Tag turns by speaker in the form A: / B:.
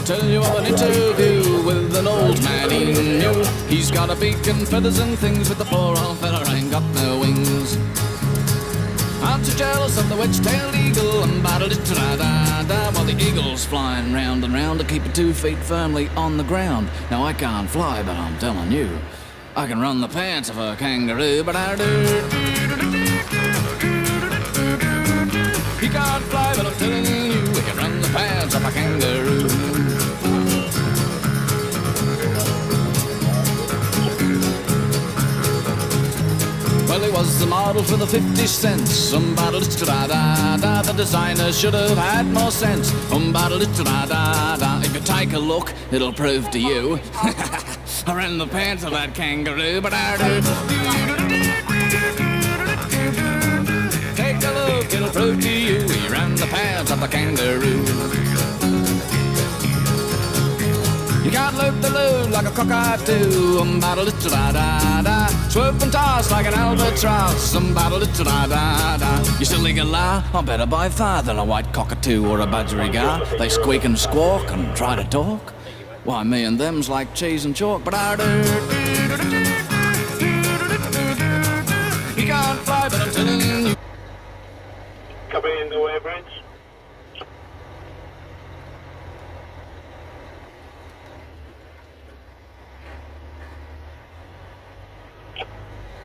A: tell you of an interview with an old man he knew. He's got a beak and feathers and things, but the poor old fella ain't got no wings. I'm too jealous of the wedge-tailed eagle and ba-da-da-da-da-da, while the eagle's flying round and round to keep her 2 feet firmly on the ground. Now I can't fly, but I'm telling you, I can run the pants of a kangaroo, but I do. He can't fly, but I'm telling you, he can run the pants of a kangaroo. Well, he was the model for the 50 cents. Da-da-da-da-da. The designer should have had more sense. Da-da-da-da-da. If you take a look, it'll prove to you. I ran the pants of that kangaroo, but I do. Take a look, it'll prove to you. He ran the pants of the kangaroo. You can't loop the loo like a cockatoo. Da-da-da-da-da. Swoop and toss like an albatross. Da-da-da-da-da. You silly galah, I'm better by far than a white cockatoo or a budgerigar. They squeak and squawk and try to talk. Why, me and them's like cheese and chalk, but I do. He can't fly, but I'm telling you.
B: Coming in the way, Bridge.